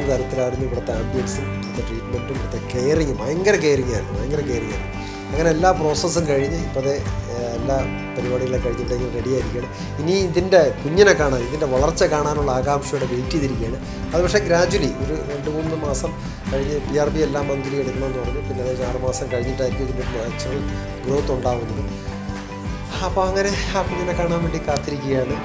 കൊള്ളാവുന്ന തരത്തിലായിരുന്നു ഇവിടുത്തെ ആംബിയൻസും ഇവിടുത്തെ ട്രീറ്റ്മെൻറ്റും ഇവിടുത്തെ ഭയങ്കര കെയറിങ് ആയിരുന്നു. അങ്ങനെ എല്ലാ പ്രോസസ്സും കഴിഞ്ഞ് ഇപ്പോൾ എല്ലാ പരിപാടികളൊക്കെ കഴിഞ്ഞ് ഇവിടെ റെഡി ആയിരിക്കുകയാണ്. ഇനി ഇതിൻ്റെ കുഞ്ഞിനെ കാണാൻ, ഇതിൻ്റെ വളർച്ച കാണാനുള്ള ആകാംക്ഷയോടെ വെയിറ്റ് ചെയ്തിരിക്കുകയാണ്. അത് പക്ഷേ ഗ്രാജുവലി ഒരു 2-3 മാസം കഴിഞ്ഞ് PRP എല്ലാം മന്ത്ലി എടുക്കണമെന്ന് പറഞ്ഞു. പിന്നെ അതായത് 6 മാസം കഴിഞ്ഞിട്ടായിരിക്കും ഇതിൻ്റെ നാച്ചുറൽ ഗ്രോത്ത് ഉണ്ടാകുന്നത്. അപ്പോൾ അങ്ങനെ ആ കുഞ്ഞിനെ കാണാൻ വേണ്ടി കാത്തിരിക്കുകയാണ്.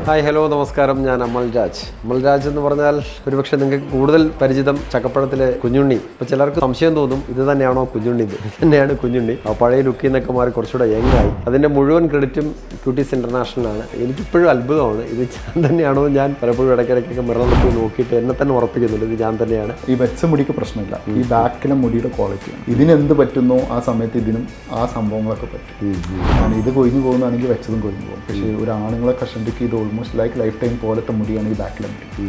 ഹായ്, ഹലോ, നമസ്കാരം. ഞാൻ അമൽരാജ് എന്ന് പറഞ്ഞാൽ ഒരുപക്ഷെ നിങ്ങൾക്ക് കൂടുതൽ പരിചിതം ചക്കപ്പഴത്തിലെ കുഞ്ഞുണ്ണി. ഇപ്പോൾ ചിലർക്ക് സംശയം തോന്നും, ഇത് തന്നെയാണോ കുഞ്ഞുണ്ണി? ഇത് തന്നെയാണ് കുഞ്ഞുണ്ണി. ആ പഴയ ലുക്കിൽ നിന്നൊക്കെ മാറി കുറച്ചുകൂടെ യങ്ങായി. അതിൻ്റെ മുഴുവൻ ക്രെഡിറ്റും ക്യൂട്ടീസ് ഇൻ്റർനാഷണലാണ്. എനിക്കിപ്പോഴും അത്ഭുതമാണ്, ഇത് ഞാൻ തന്നെയാണോ? ഞാൻ പലപ്പോഴും ഇടയ്ക്കിടയ്ക്കൊക്കെ മിററിൽ പോയി നോക്കിയിട്ട് എന്നെ തന്നെ ഉറപ്പിക്കുന്നുണ്ട് ഇത് ഞാൻ തന്നെയാണ്. ഈ വെച്ച മുടിക്ക് പ്രശ്നമില്ല, ഈ ബാക്കിലെ മുടിയുടെ ക്വാളിറ്റിയാണ്. ഇതിനെന്ത് പറ്റുന്നോ ആ സമയത്ത് ഇതിനും ആ സംഭവങ്ങളൊക്കെ പറ്റും. കാരണം ഇത് കൊഴിഞ്ഞു പോകുന്നതാണെങ്കിൽ വെച്ചതും കൊഴിഞ്ഞു പോകും. പക്ഷേ ഒരു ആണുങ്ങളെ കഷണ്ടിക്ക് ഇത് ഓൾമോസ്റ്റ് ലൈക്ക് ലൈഫ് ടൈം പോലത്തെ മുടിയാണ് ഈ ബാക്കിലെ മുടി.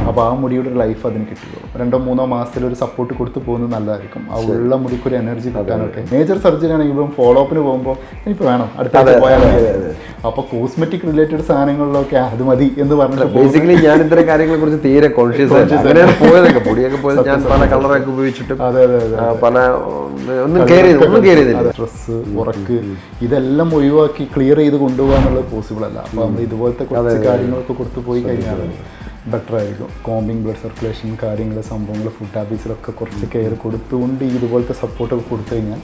അപ്പോൾ ആ മുടിയുടെ ഒരു ലൈഫ് അതിന് കിട്ടുള്ളൂ. 2-3 മാസത്തിൽ ഒരു സപ്പോർട്ട് കൊടുത്ത് പോകുന്നത് നല്ലതായിരിക്കും. ആ ഉള്ള മുടിക്കൊരു എനർജി കിട്ടാനൊക്കെ. മേജർ സർജറി ആണെങ്കിലും ഫോളോ അപ്പിന് പോകുമ്പോൾ എനിക്ക് വേണം അടുത്ത പോയാൽ മതി. അപ്പോൾ കോസ്മെറ്റിക് റിലേറ്റഡ് സാധനങ്ങളിലൊക്കെ അത് മതി എന്ന് പറഞ്ഞിട്ട് ബേസിക്കലി ഞാൻ ഇത്തരം കാര്യങ്ങളെ കുറിച്ച് തീരെ കോൺഷ്യസ് പോയതൊക്കെ പൊടിയൊക്കെ പോയത് ഞാൻ പല കളറൊക്കെ ഉപയോഗിച്ചിട്ടും പല ഒന്നും കെയർ ചെയ്തില്ല. സ്ട്രെസ്, ഉറക്ക് ഇതെല്ലാം ഒഴിവാക്കി ക്ലിയർ ചെയ്ത് കൊണ്ടുപോകാൻ എന്നുള്ളത് പോസിബിൾ അല്ല. അപ്പോൾ നമ്മൾ ഇതുപോലത്തെ കുറച്ച് കാര്യങ്ങളൊക്കെ കൊടുത്തു പോയി കഴിഞ്ഞാൽ ബെറ്റർ ആയിരിക്കും. കോമ്പിങ്, ബ്ലഡ് സർക്കുലേഷൻ കാര്യങ്ങൾ, സംഭവങ്ങൾ, ഫുഡ് ഹാബിറ്റ്സിലൊക്കെ കുറച്ച് കെയർ കൊടുത്തുകൊണ്ട് ഇതുപോലത്തെ സപ്പോർട്ടൊക്കെ കൊടുത്തു കഴിഞ്ഞാൽ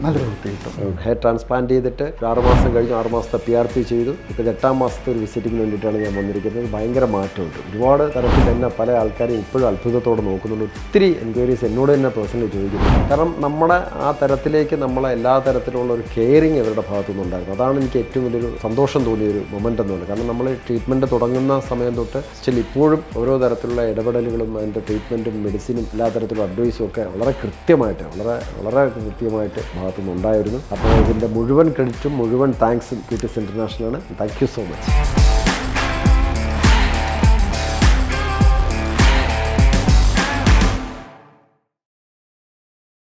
നല്ലൊരു വൃത്തി കിട്ടും. ഹെയർ ട്രാൻസ്പ്ലാന്റ് ചെയ്തിട്ട് 6 മാസം കഴിഞ്ഞ് 6 മാസത്തെ PRP ചെയ്തു. ഇപ്പോൾ 8ാം മാസത്തെ ഒരു വിസിറ്റിങ്ങിന് വേണ്ടിയിട്ടാണ് ഞാൻ വന്നിരിക്കുന്നത്. ഭയങ്കര മാറ്റമുണ്ട്. ഒരുപാട് തരത്തിൽ തന്നെ പല ആൾക്കാരും ഇപ്പോഴും അത്ഭുതത്തോടെ നോക്കുന്നുണ്ട്. ഒത്തിരി എൻക്വയറീസ് എന്നോട് തന്നെ പേഴ്സണലി ചോദിക്കുന്നു. കാരണം നമ്മുടെ ആ തരത്തിലേക്ക് നമ്മളെ എല്ലാ തരത്തിലുള്ള ഒരു കെയറിങ് അവരുടെ ഭാഗത്തുനിന്നുണ്ടായിരുന്നു. അതാണ് എനിക്ക് ഏറ്റവും വലിയൊരു സന്തോഷം തോന്നിയൊരു മൊമെൻ്റ് എന്നുള്ളത്. കാരണം നമ്മൾ ട്രീറ്റ്മെൻറ്റ് തുടങ്ങുന്ന സമയം തൊട്ട് സ്റ്റിൽ ഇപ്പോഴും ഓരോ തരത്തിലുള്ള ഇടപെടലുകളും അതിൻ്റെ ട്രീറ്റ്മെൻറ്റും മെഡിസിനും എല്ലാ തരത്തിലുള്ള അഡ്വൈസും ഒക്കെ വളരെ കൃത്യമായിട്ട് ഭാഗത്തുനിന്ന് ഉണ്ടായിരുന്നു. അപ്പോൾ ഇതിൻ്റെ മുഴുവൻ ക്രെഡിറ്റും മുഴുവൻ താങ്ക്സും ക്യൂട്ടീസ് ഇൻ്റർനാഷണലാണ്. Thank you so much.